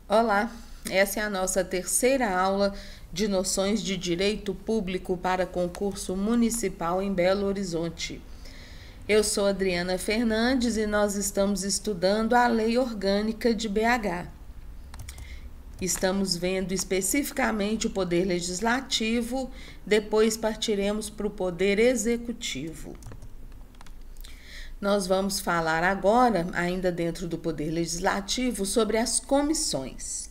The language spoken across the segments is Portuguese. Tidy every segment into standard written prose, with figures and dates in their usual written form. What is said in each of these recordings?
Olá, essa é a nossa terceira aula de noções de direito público para concurso municipal em Belo Horizonte. Eu sou Adriana Fernandes e nós estamos estudando a Lei Orgânica de BH. Estamos vendo especificamente o Poder Legislativo, depois partiremos para o Poder Executivo. Nós vamos falar agora, ainda dentro do Poder Legislativo, sobre as comissões.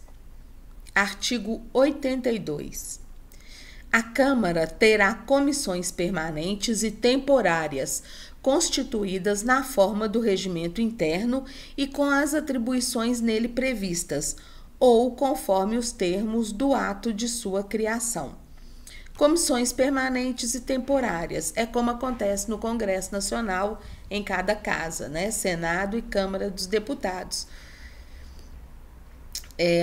Artigo 82. A Câmara terá comissões permanentes e temporárias, constituídas na forma do regimento interno e com as atribuições nele previstas, ou conforme os termos do ato de sua criação. Comissões permanentes e temporárias é como acontece no Congresso Nacional em cada casa, né? Senado e Câmara dos Deputados.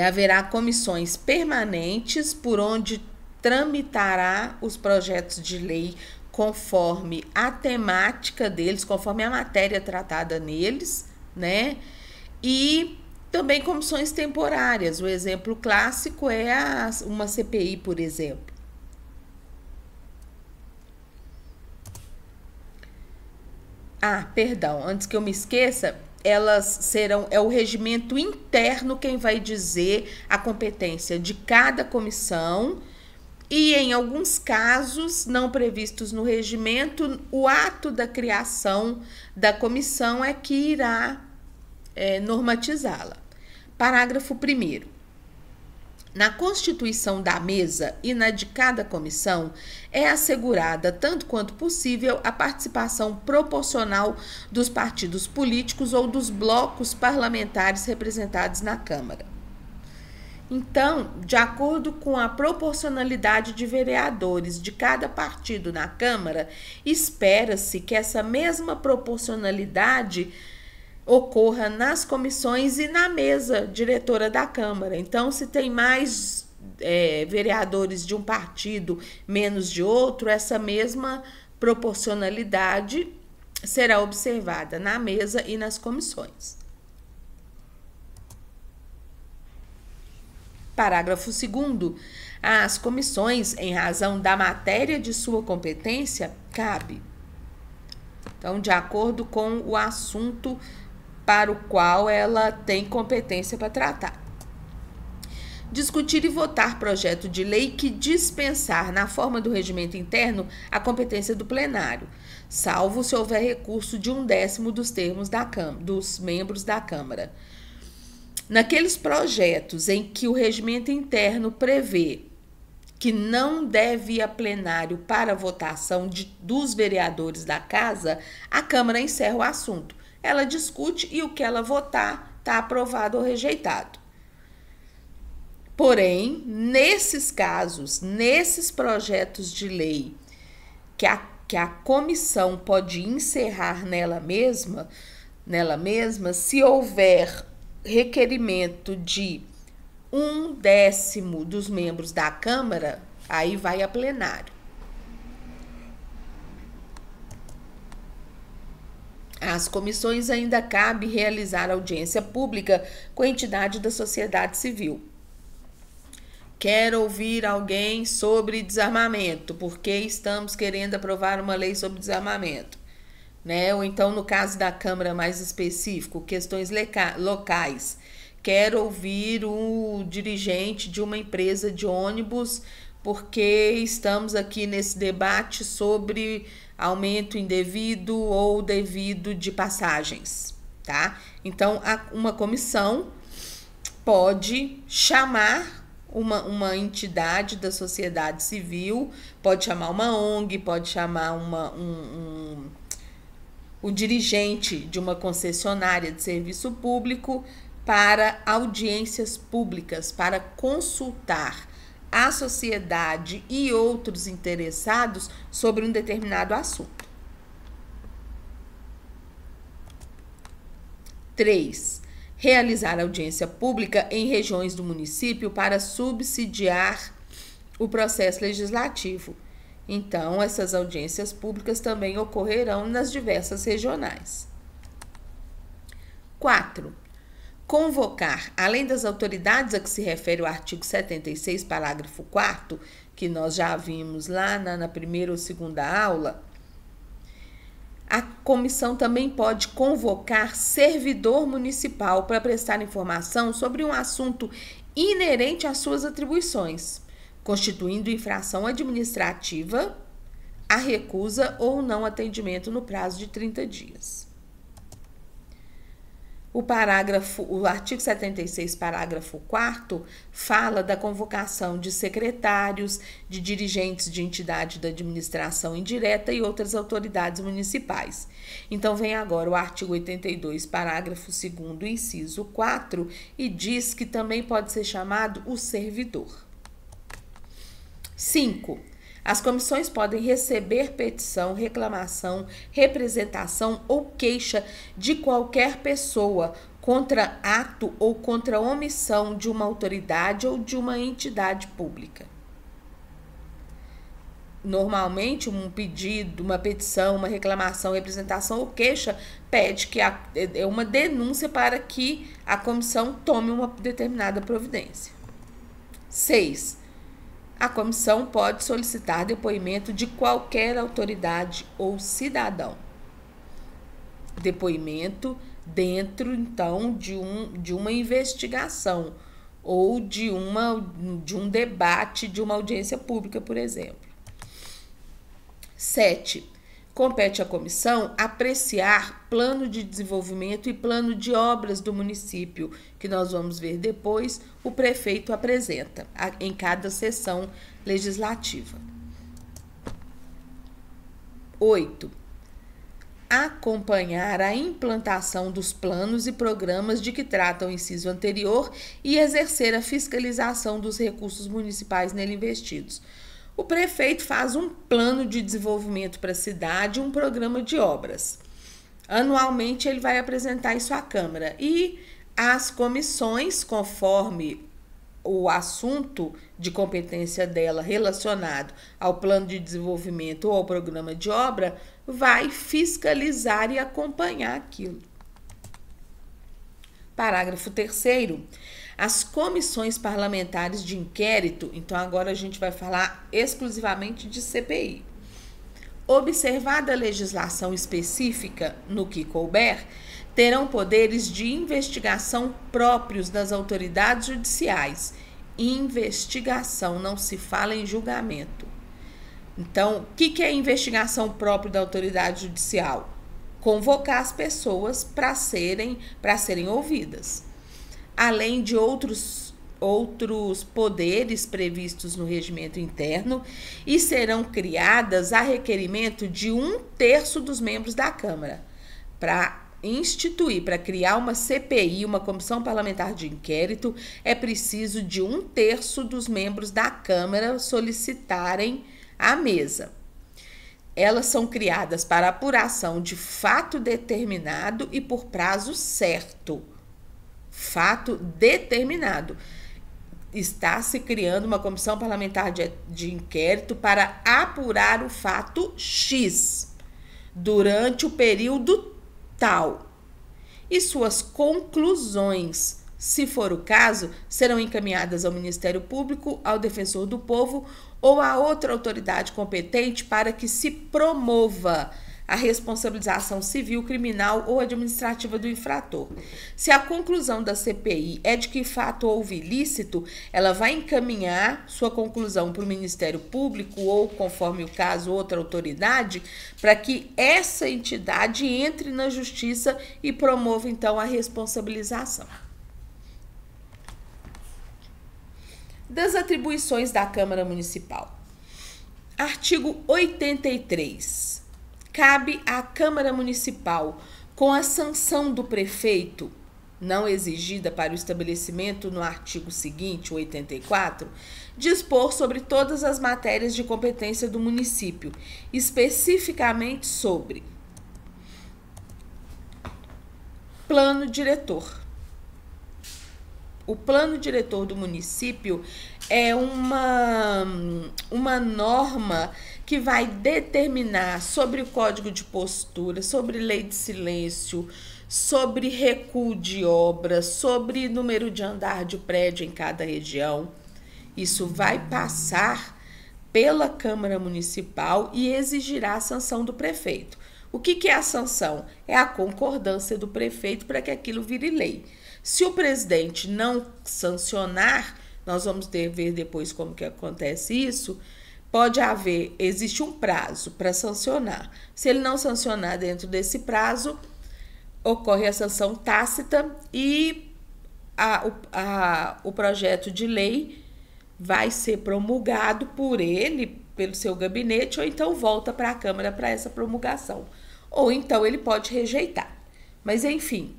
Haverá comissões permanentes por onde tramitará os projetos de lei conforme a temática deles, conforme a matéria tratada neles, né? E também comissões temporárias. O exemplo clássico é uma CPI, por exemplo. Antes que eu me esqueça, elas serão, é o regimento interno quem vai dizer a competência de cada comissão e, em alguns casos não previstos no regimento, o ato da criação da comissão é que irá normatizá-la. Parágrafo 1º. Na constituição da mesa e na de cada comissão, é assegurada, tanto quanto possível, a participação proporcional dos partidos políticos ou dos blocos parlamentares representados na Câmara. Então, de acordo com a proporcionalidade de vereadores de cada partido na Câmara, espera-se que essa mesma proporcionalidade ocorra nas comissões e na mesa diretora da Câmara. Então, se tem mais vereadores de um partido, menos de outro, essa mesma proporcionalidade será observada na mesa e nas comissões. Parágrafo 2º. As comissões, em razão da matéria de sua competência, cabe. Então, de acordo com o assunto para o qual ela tem competência para tratar. Discutir e votar projeto de lei que dispensar, na forma do regimento interno, a competência do plenário, salvo se houver recurso de 1/10 dos termos dos membros da Câmara. Naqueles projetos em que o regimento interno prevê que não deve ir a plenário para votação dos vereadores da casa, a Câmara encerra o assunto. Ela discute e o que ela votar está aprovado ou rejeitado. Porém, nesses casos, nesses projetos de lei que a comissão pode encerrar nela mesma, se houver requerimento de 1/10 dos membros da Câmara, aí vai a plenário. Às comissões ainda cabe realizar audiência pública com a entidade da sociedade civil. Quero ouvir alguém sobre desarmamento, porque estamos querendo aprovar uma lei sobre desarmamento, né? Ou então, no caso da Câmara mais específico, questões locais. Quero ouvir o dirigente de uma empresa de ônibus, porque estamos aqui nesse debate sobre aumento indevido ou devido de passagens, tá? Então, uma comissão pode chamar uma entidade da sociedade civil, pode chamar uma ONG, pode chamar o dirigente de uma concessionária de serviço público para audiências públicas, para consultar a sociedade e outros interessados sobre um determinado assunto. 3. Realizar audiência pública em regiões do município para subsidiar o processo legislativo. Então, essas audiências públicas também ocorrerão nas diversas regionais. 4. convocar, além das autoridades a que se refere o artigo 76, parágrafo 4º, que nós já vimos lá na primeira ou segunda aula, a comissão também pode convocar servidor municipal para prestar informação sobre um assunto inerente às suas atribuições, constituindo infração administrativa a recusa ou não atendimento no prazo de 30 dias. O artigo 76, parágrafo 4º, fala da convocação de secretários, de dirigentes de entidade da administração indireta e outras autoridades municipais. Então, vem agora o artigo 82, parágrafo 2º, inciso 4, e diz que também pode ser chamado o servidor. 5. As comissões podem receber petição, reclamação, representação ou queixa de qualquer pessoa contra ato ou contra omissão de uma autoridade ou de uma entidade pública. Normalmente, um pedido, uma petição, uma reclamação, representação ou queixa pede que é uma denúncia para que a comissão tome uma determinada providência. 6. A comissão pode solicitar depoimento de qualquer autoridade ou cidadão. Depoimento dentro, então, de uma investigação ou de um debate, de uma audiência pública, por exemplo. 7. Compete à comissão apreciar plano de desenvolvimento e plano de obras do município, que nós vamos ver depois, o prefeito apresenta em cada sessão legislativa. 8. Acompanhar a implantação dos planos e programas de que trata o inciso anterior e exercer a fiscalização dos recursos municipais nele investidos. O prefeito faz um plano de desenvolvimento para a cidade, um programa de obras. Anualmente, ele vai apresentar isso à Câmara. E as comissões, conforme o assunto de competência dela relacionado ao plano de desenvolvimento ou ao programa de obra, vai fiscalizar e acompanhar aquilo. Parágrafo 3º. As comissões parlamentares de inquérito, então agora a gente vai falar exclusivamente de CPI. Observada a legislação específica no que couber, terão poderes de investigação próprios das autoridades judiciais. Investigação, não se fala em julgamento. Então, o que é investigação própria da autoridade judicial? Convocar as pessoas para serem ouvidas. Além de outros poderes previstos no regimento interno, e serão criadas a requerimento de 1/3 dos membros da Câmara. Para criar uma CPI, uma comissão parlamentar de inquérito, é preciso de 1/3 dos membros da Câmara solicitarem a mesa. Elas são criadas para apuração de fato determinado e por prazo certo. Fato determinado. Está se criando uma comissão parlamentar de inquérito para apurar o fato X durante o período tal. E suas conclusões, se for o caso, serão encaminhadas ao Ministério Público, ao Defensor do Povo ou a outra autoridade competente para que se promova a responsabilização civil, criminal ou administrativa do infrator. Se a conclusão da CPI é de que fato houve ilícito, ela vai encaminhar sua conclusão para o Ministério Público ou, conforme o caso, outra autoridade, para que essa entidade entre na justiça e promova, então, a responsabilização. Das atribuições da Câmara Municipal. Artigo 83. Cabe à Câmara Municipal, com a sanção do prefeito, não exigida para o estabelecimento no artigo seguinte, 84, dispor sobre todas as matérias de competência do município, especificamente sobre plano diretor. O plano diretor do município é uma norma que vai determinar sobre o código de postura, sobre lei de silêncio, sobre recuo de obras, sobre número de andar de prédio em cada região. Isso vai passar pela Câmara Municipal e exigirá a sanção do prefeito. O que é a sanção? É a concordância do prefeito para que aquilo vire lei. Se o presidente não sancionar, nós vamos ver depois como que acontece isso, existe um prazo para sancionar. Se ele não sancionar dentro desse prazo, ocorre a sanção tácita e o projeto de lei vai ser promulgado por ele, pelo seu gabinete, ou então volta para a Câmara para essa promulgação. Ou então ele pode rejeitar. Mas, enfim,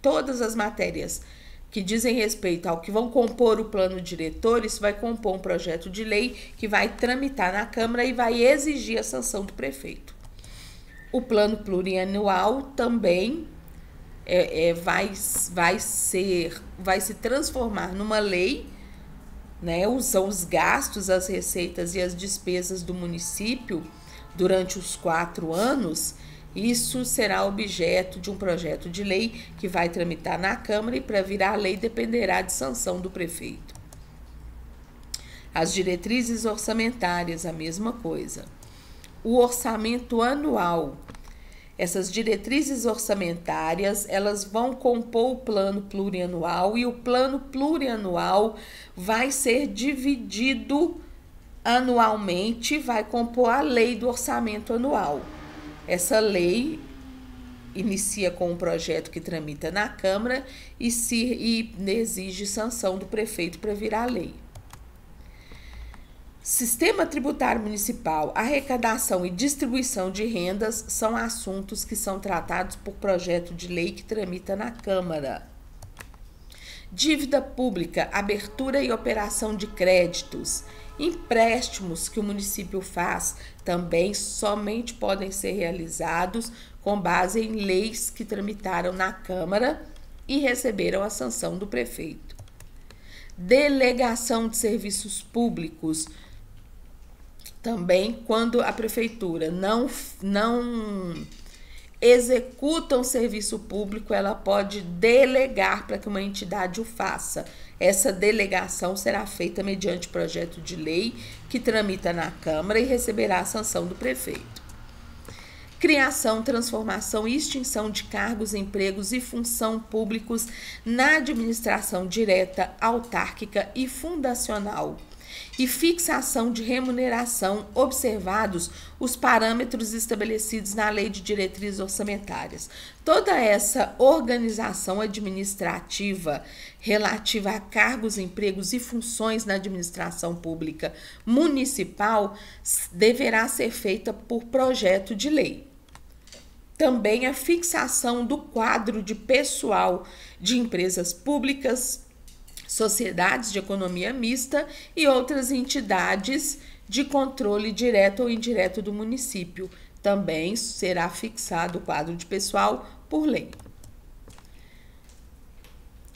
todas as matérias que dizem respeito ao que vão compor o plano diretor, isso vai compor um projeto de lei que vai tramitar na Câmara e vai exigir a sanção do prefeito. O plano plurianual também vai se transformar numa lei, né? São os gastos, as receitas e as despesas do município durante os 4 anos. Isso será objeto de um projeto de lei que vai tramitar na Câmara e para virar lei dependerá de sanção do prefeito. As diretrizes orçamentárias, a mesma coisa. O orçamento anual. Essas diretrizes orçamentárias, elas vão compor o plano plurianual e o plano plurianual vai ser dividido anualmente, vai compor a lei do orçamento anual. Essa lei inicia com um projeto que tramita na Câmara e exige sanção do prefeito para virar lei. Sistema tributário municipal, arrecadação e distribuição de rendas são assuntos que são tratados por projeto de lei que tramita na Câmara. Dívida pública, abertura e operação de créditos, empréstimos que o município faz também somente podem ser realizados com base em leis que tramitaram na Câmara e receberam a sanção do prefeito. Delegação de serviços públicos. Também, quando a prefeitura não executa um serviço público, ela pode delegar para que uma entidade o faça. Essa delegação será feita mediante projeto de lei que tramita na Câmara e receberá a sanção do prefeito. Criação, transformação e extinção de cargos, empregos e função públicos na administração direta, autárquica e fundacional. E fixação de remuneração, observados os parâmetros estabelecidos na Lei de Diretrizes Orçamentárias. Toda essa organização administrativa relativa a cargos, empregos e funções na administração pública municipal deverá ser feita por projeto de lei. Também a fixação do quadro de pessoal de empresas públicas, sociedades de economia mista e outras entidades de controle direto ou indireto do município. Também será fixado o quadro de pessoal por lei.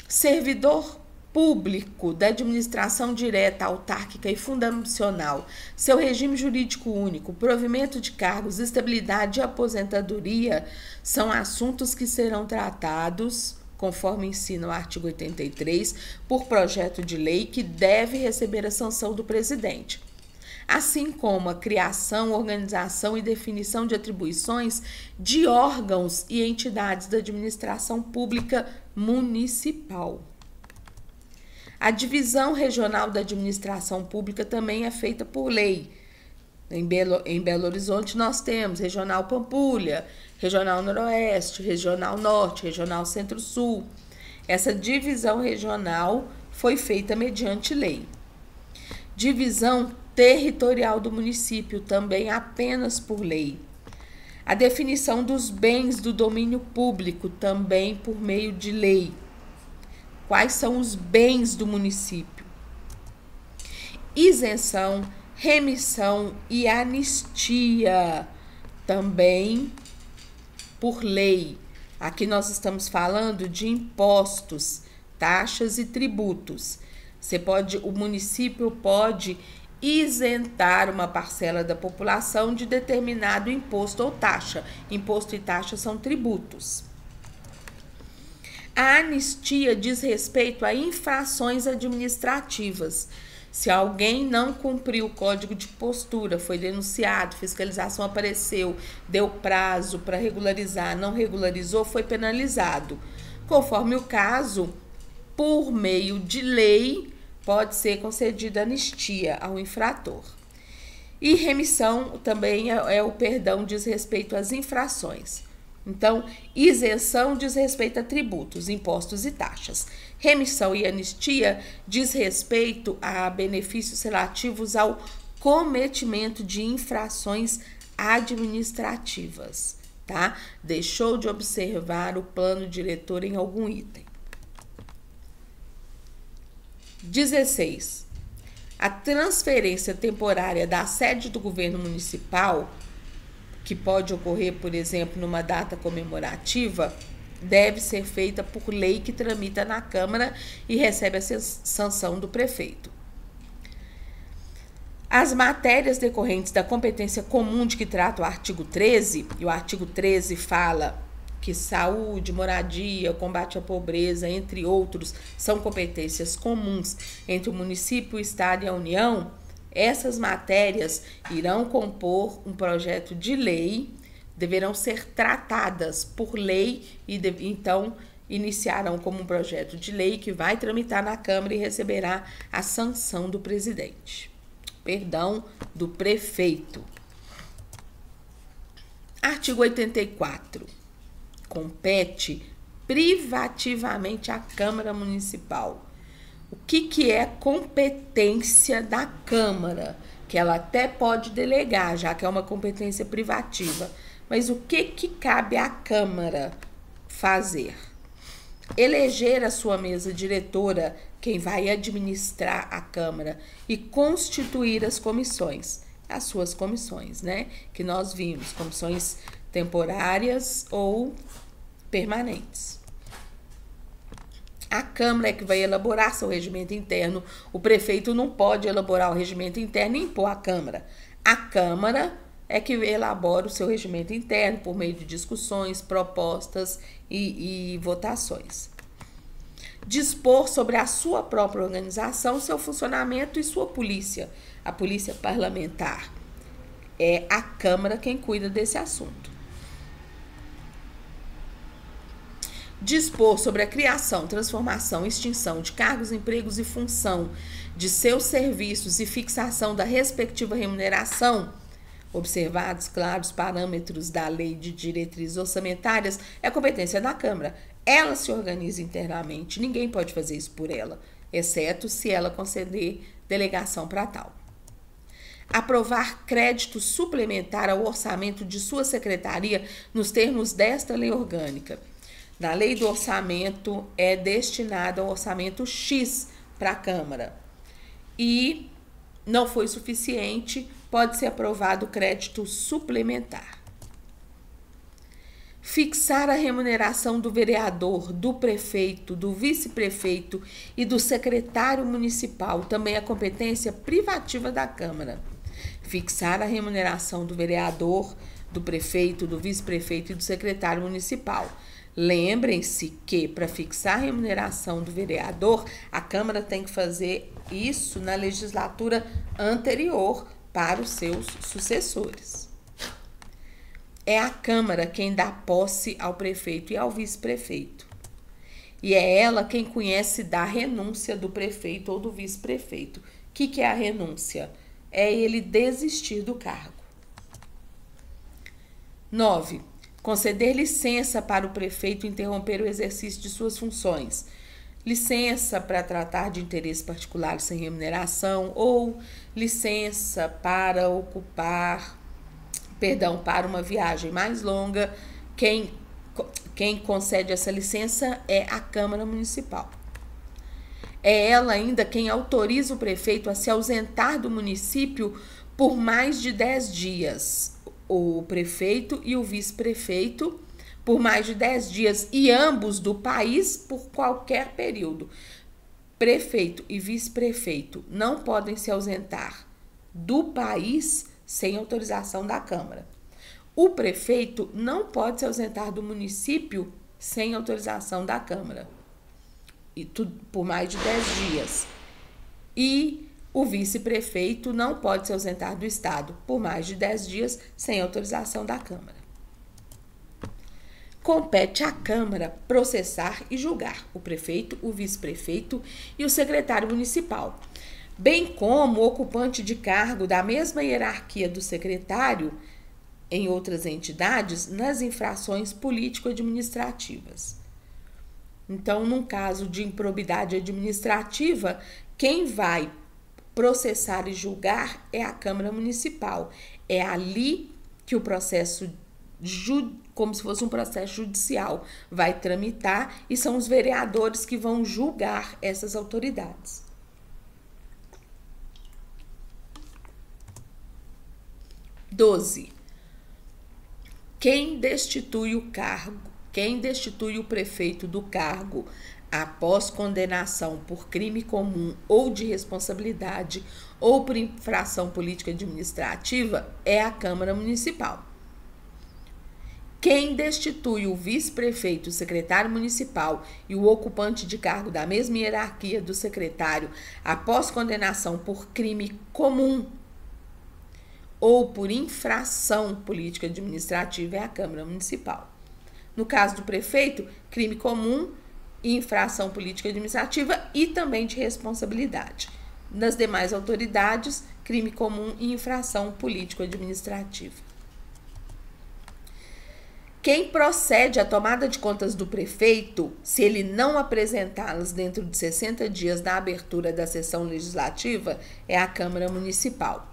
Servidor público da administração direta, autárquica e fundacional, seu regime jurídico único, provimento de cargos, estabilidade e aposentadoria são assuntos que serão tratados, conforme ensina o artigo 83, por projeto de lei que deve receber a sanção do presidente, assim como a criação, organização e definição de atribuições de órgãos e entidades da administração pública municipal. A divisão regional da administração pública também é feita por lei. Em Belo Horizonte nós temos Regional Pampulha, Regional Noroeste, Regional Norte, Regional Centro-Sul. Essa divisão regional foi feita mediante lei. Divisão territorial do município também apenas por lei. A definição dos bens do domínio público também por meio de lei. Quais são os bens do município? Isenção, remissão e anistia também por lei. Aqui nós estamos falando de impostos, taxas e tributos. O município pode isentar uma parcela da população de determinado imposto ou taxa. Imposto e taxa são tributos. A anistia diz respeito a infrações administrativas. Se alguém não cumpriu o código de postura, foi denunciado, fiscalização apareceu, deu prazo para regularizar, não regularizou, foi penalizado. Conforme o caso, por meio de lei, pode ser concedida anistia ao infrator. E remissão também é o perdão, diz respeito às infrações. Então, isenção diz respeito a tributos, impostos e taxas. Remissão e anistia diz respeito a benefícios relativos ao cometimento de infrações administrativas, tá? Deixou de observar o plano diretor em algum item. 16. A transferência temporária da sede do governo municipal, que pode ocorrer, por exemplo, numa data comemorativa, deve ser feita por lei que tramita na Câmara e recebe a sanção do prefeito. As matérias decorrentes da competência comum de que trata o artigo 13, e o artigo 13 fala que saúde, moradia, combate à pobreza, entre outros, são competências comuns entre o município, o Estado e a União. Essas matérias irão compor um projeto de lei, deverão ser tratadas por lei e então iniciarão como um projeto de lei que vai tramitar na Câmara e receberá a sanção do presidente. Perdão, do prefeito. Artigo 84. Compete privativamente à Câmara Municipal. O que é competência da Câmara? Que ela até pode delegar, já que é uma competência privativa. Mas o que cabe à Câmara fazer? Eleger a sua mesa diretora, quem vai administrar a Câmara, e constituir as comissões. As suas comissões, né? Que nós vimos, comissões temporárias ou permanentes. A Câmara é que vai elaborar seu regimento interno. O prefeito não pode elaborar o regimento interno e impor à Câmara. A Câmara é que elabora o seu regimento interno por meio de discussões, propostas e votações. Dispor sobre a sua própria organização, seu funcionamento e sua polícia. A polícia parlamentar. É a Câmara quem cuida desse assunto. Dispor sobre a criação, transformação, extinção de cargos, empregos e função de seus serviços e fixação da respectiva remuneração, observados, claros, parâmetros da lei de diretrizes orçamentárias, é competência da Câmara. Ela se organiza internamente, ninguém pode fazer isso por ela, exceto se ela conceder delegação para tal. Aprovar crédito suplementar ao orçamento de sua secretaria nos termos desta lei orgânica. Na lei do orçamento é destinado ao orçamento X para a Câmara. E não foi suficiente, pode ser aprovado crédito suplementar. Fixar a remuneração do vereador, do prefeito, do vice-prefeito e do secretário municipal, também é competência privativa da Câmara. Fixar a remuneração do vereador, do prefeito, do vice-prefeito e do secretário municipal. Lembrem-se que, para fixar a remuneração do vereador, a Câmara tem que fazer isso na legislatura anterior para os seus sucessores. É a Câmara quem dá posse ao prefeito e ao vice-prefeito. E é ela quem conhece da renúncia do prefeito ou do vice-prefeito. O que é a renúncia? É ele desistir do cargo. 9. Conceder licença para o prefeito interromper o exercício de suas funções. Licença para tratar de interesses particulares sem remuneração ou licença para para uma viagem mais longa. Quem concede essa licença é a Câmara Municipal. É ela ainda quem autoriza o prefeito a se ausentar do município por mais de 10 dias. O prefeito e o vice-prefeito por mais de 10 dias e ambos do país por qualquer período. Prefeito e vice-prefeito não podem se ausentar do país sem autorização da Câmara. O prefeito não pode se ausentar do município sem autorização da Câmara, e tudo por mais de 10 dias. E o vice-prefeito não pode se ausentar do estado por mais de 10 dias sem autorização da Câmara. Compete à Câmara processar e julgar o prefeito, o vice-prefeito e o secretário municipal, bem como o ocupante de cargo da mesma hierarquia do secretário em outras entidades nas infrações político-administrativas. Então, num caso de improbidade administrativa, quem vai processar e julgar é a Câmara Municipal. É ali que o processo, como se fosse um processo judicial, vai tramitar, e são os vereadores que vão julgar essas autoridades. 12. Quem destitui o prefeito do cargo após condenação por crime comum ou de responsabilidade ou por infração política administrativa é a Câmara Municipal. Quem destitui o vice-prefeito, o secretário municipal e o ocupante de cargo da mesma hierarquia do secretário após condenação por crime comum ou por infração política administrativa é a Câmara Municipal. No caso do prefeito, crime comum, infração política administrativa e também de responsabilidade. Nas demais autoridades, crime comum e infração político administrativa. Quem procede à tomada de contas do prefeito, se ele não apresentá-las dentro de 60 dias da abertura da sessão legislativa, é a Câmara Municipal.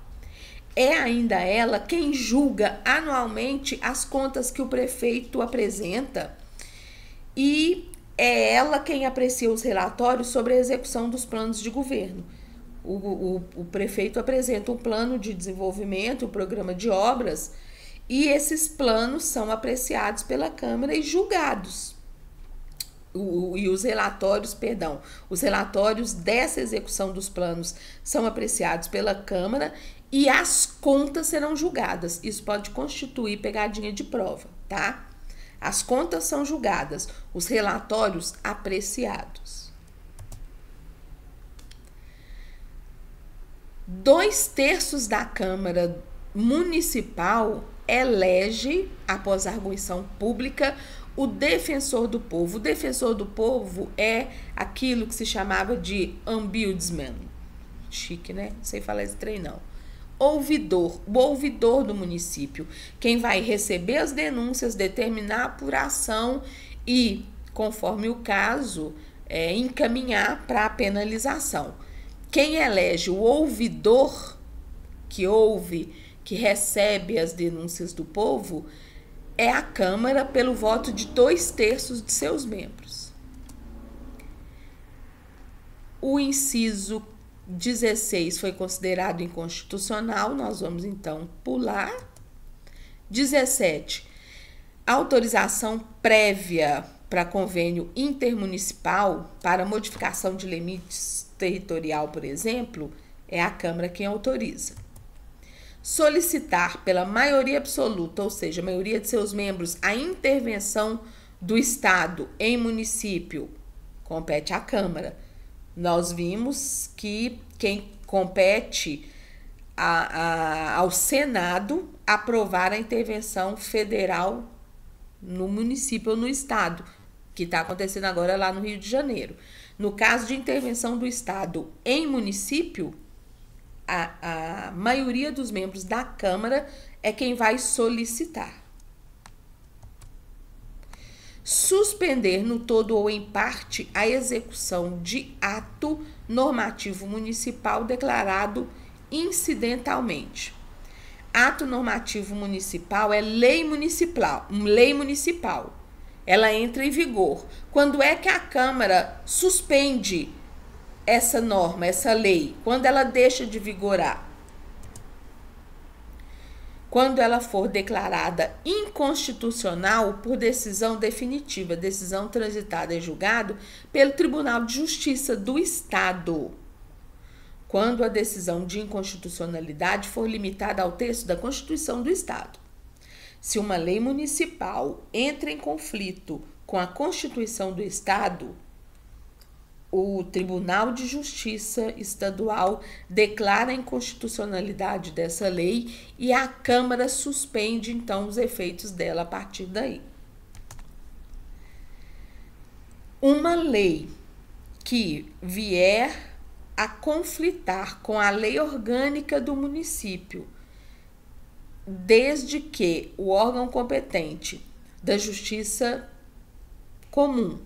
É ainda ela quem julga anualmente as contas que o prefeito apresenta, e é ela quem aprecia os relatórios sobre a execução dos planos de governo. O prefeito apresenta um plano de desenvolvimento, um programa de obras, e esses planos são apreciados pela Câmara e julgados. Os relatórios dessa execução dos planos são apreciados pela Câmara e as contas serão julgadas. Isso pode constituir pegadinha de prova, tá? As contas são julgadas, os relatórios apreciados. 2/3 da Câmara Municipal elege, após arguição pública, o defensor do povo. O defensor do povo é aquilo que se chamava de ombudsman. Chique, né? Não sei falar esse trem, não. Ouvidor, o ouvidor do município, quem vai receber as denúncias, determinar a apuração e, conforme o caso, encaminhar para a penalização. Quem elege o ouvidor, que ouve, que recebe as denúncias do povo, é a Câmara pelo voto de 2/3 de seus membros. O inciso 16 foi considerado inconstitucional, nós vamos então pular. 17. Autorização prévia para convênio intermunicipal para modificação de limites territorial, por exemplo, é a Câmara quem autoriza. Solicitar pela maioria absoluta, ou seja, a maioria de seus membros, a intervenção do Estado em município, compete à Câmara. Nós vimos que quem compete ao Senado aprovar a intervenção federal no município ou no Estado, que está acontecendo agora lá no Rio de Janeiro. No caso de intervenção do Estado em município, a maioria dos membros da Câmara é quem vai solicitar. Suspender no todo ou em parte a execução de ato normativo municipal declarado incidentalmente. Ato normativo municipal é lei municipal. Ela entra em vigor. Quando é que a Câmara suspende essa norma, essa lei? Quando ela deixa de vigorar? Quando ela for declarada inconstitucional por decisão definitiva, decisão transitada em julgado pelo Tribunal de Justiça do Estado. quando a decisão de inconstitucionalidade for limitada ao texto da Constituição do Estado. Se uma lei municipal entra em conflito com a Constituição do Estado, o Tribunal de Justiça Estadual declara a inconstitucionalidade dessa lei e a Câmara suspende, então, os efeitos dela a partir daí. Uma lei que vier a conflitar com a lei orgânica do município, desde que o órgão competente da Justiça Comum,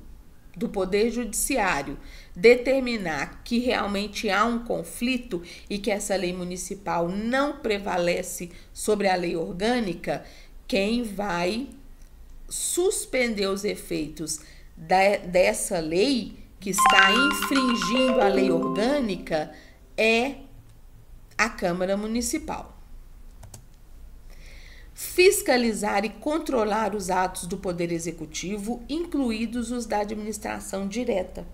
do Poder Judiciário, determinar que realmente há um conflito e que essa lei municipal não prevalece sobre a lei orgânica, quem vai suspender os efeitos dessa lei que está infringindo a lei orgânica é a Câmara Municipal. Fiscalizar e controlar os atos do Poder Executivo, incluídos os da administração direta.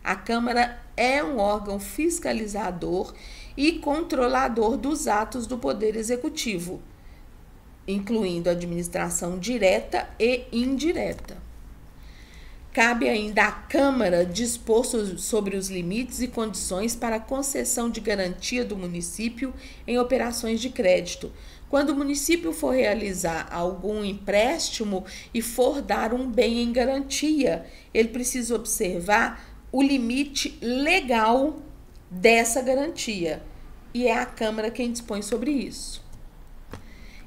A Câmara é um órgão fiscalizador e controlador dos atos do Poder Executivo, incluindo a administração direta e indireta. Cabe ainda à Câmara dispor sobre os limites e condições para a concessão de garantia do município em operações de crédito. Quando o município for realizar algum empréstimo e for dar um bem em garantia, ele precisa observar o limite legal dessa garantia. E é a Câmara quem dispõe sobre isso.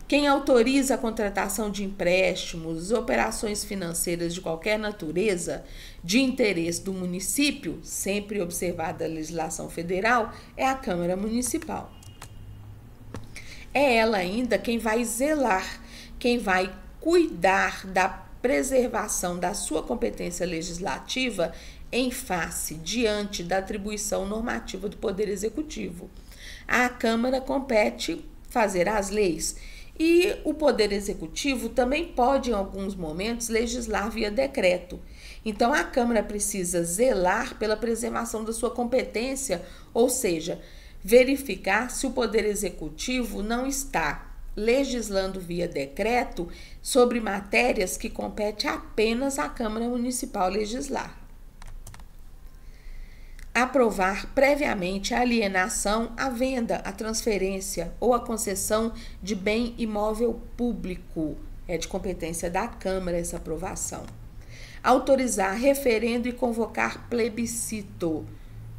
Quem autoriza a contratação de empréstimos, operações financeiras de qualquer natureza de interesse do município, sempre observada a legislação federal, é a Câmara Municipal. É ela ainda quem vai zelar, quem vai cuidar da preservação da sua competência legislativa em face, diante da atribuição normativa do Poder Executivo. À Câmara compete fazer as leis e o Poder Executivo também pode, em alguns momentos, legislar via decreto. Então, a Câmara precisa zelar pela preservação da sua competência, ou seja, verificar se o Poder Executivo não está legislando via decreto sobre matérias que compete apenas à Câmara Municipal legislar. Aprovar previamente a alienação, a venda, a transferência ou a concessão de bem imóvel público. É de competência da Câmara essa aprovação. Autorizar referendo e convocar plebiscito.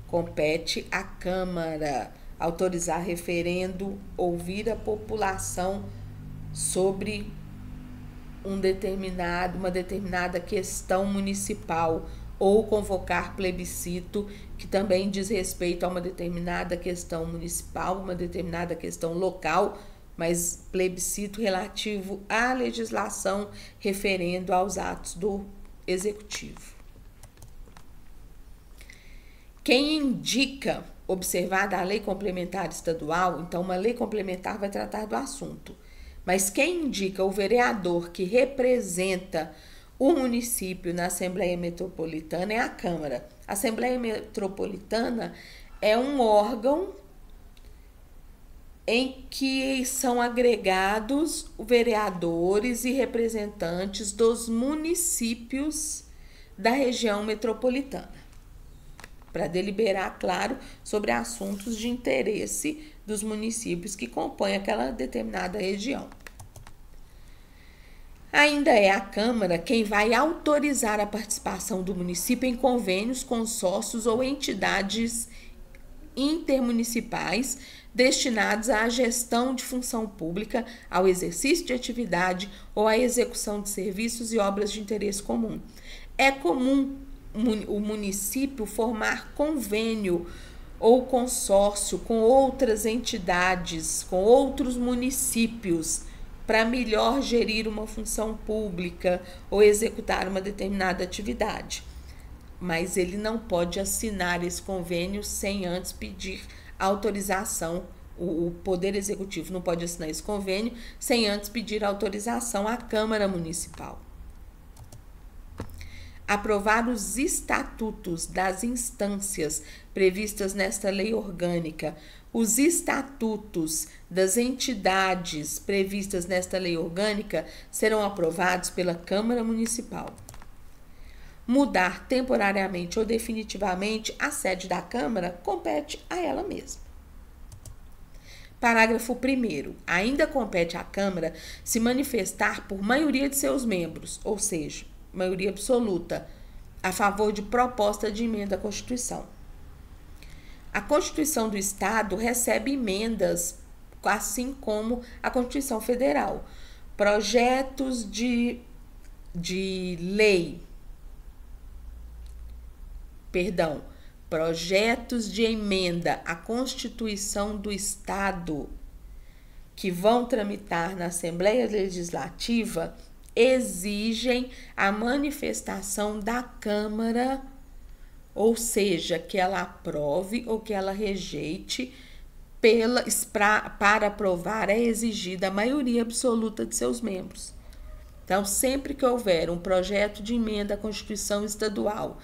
Compete à Câmara. Autorizar referendo, ouvir a população sobre uma determinada questão municipal, ou convocar plebiscito, que também diz respeito a uma determinada questão municipal, uma determinada questão local, mas plebiscito relativo à legislação referendo aos atos do Executivo. Quem indica, observada a lei complementar estadual, então uma lei complementar vai tratar do assunto, mas quem indica o vereador que representa o município na Assembleia Metropolitana é a Câmara. A Assembleia Metropolitana é um órgão em que são agregados vereadores e representantes dos municípios da região metropolitana, para deliberar, claro, sobre assuntos de interesse dos municípios que compõem aquela determinada região. Ainda é a Câmara quem vai autorizar a participação do município em convênios, consórcios ou entidades intermunicipais destinados à gestão de função pública, ao exercício de atividade ou à execução de serviços e obras de interesse comum. É comum o município formar convênio ou consórcio com outras entidades, com outros municípios, para melhor gerir uma função pública ou executar uma determinada atividade. Mas ele não pode assinar esse convênio sem antes pedir autorização. O Poder Executivo não pode assinar esse convênio sem antes pedir autorização à Câmara Municipal. aprovar os estatutos das instâncias previstas nesta lei orgânica, os estatutos das entidades previstas nesta lei orgânica serão aprovados pela Câmara Municipal. Mudar temporariamente ou definitivamente a sede da Câmara compete a ela mesma. Parágrafo 1º. Ainda compete à Câmara se manifestar por maioria de seus membros, ou seja, maioria absoluta, a favor de proposta de emenda à Constituição. A Constituição do Estado recebe emendas, assim como a Constituição Federal. Projetos de emenda à Constituição do Estado que vão tramitar na Assembleia Legislativa exigem a manifestação da Câmara, ou seja, que ela aprove ou que ela rejeite. Para aprovar é exigida a maioria absoluta de seus membros. Então, sempre que houver um projeto de emenda à Constituição Estadual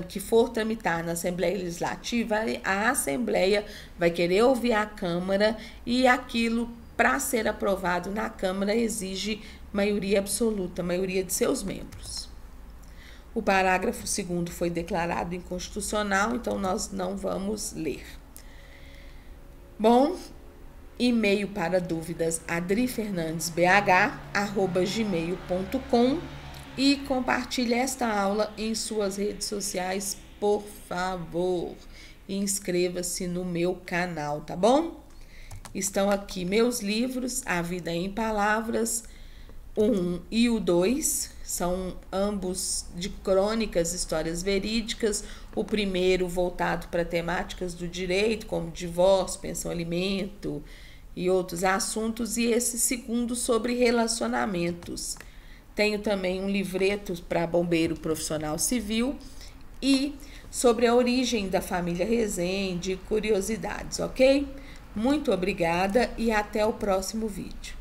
que for tramitar na Assembleia Legislativa, a Assembleia vai querer ouvir a Câmara e aquilo, para ser aprovado na Câmara, exige maioria absoluta, maioria de seus membros. O parágrafo 2º foi declarado inconstitucional, então nós não vamos ler. Bom, e-mail para dúvidas adrifernandesbh@gmail.com e compartilhe esta aula em suas redes sociais, por favor. E inscreva-se no meu canal, tá bom? Estão aqui meus livros, A Vida em Palavras, 1 e o 2, são ambos de crônicas, histórias verídicas. O primeiro voltado para temáticas do direito, como divórcio, pensão alimento e outros assuntos, e esse segundo sobre relacionamentos. Tenho também um livreto para bombeiro profissional civil e sobre a origem da família Rezende, curiosidades, ok? Muito obrigada e até o próximo vídeo.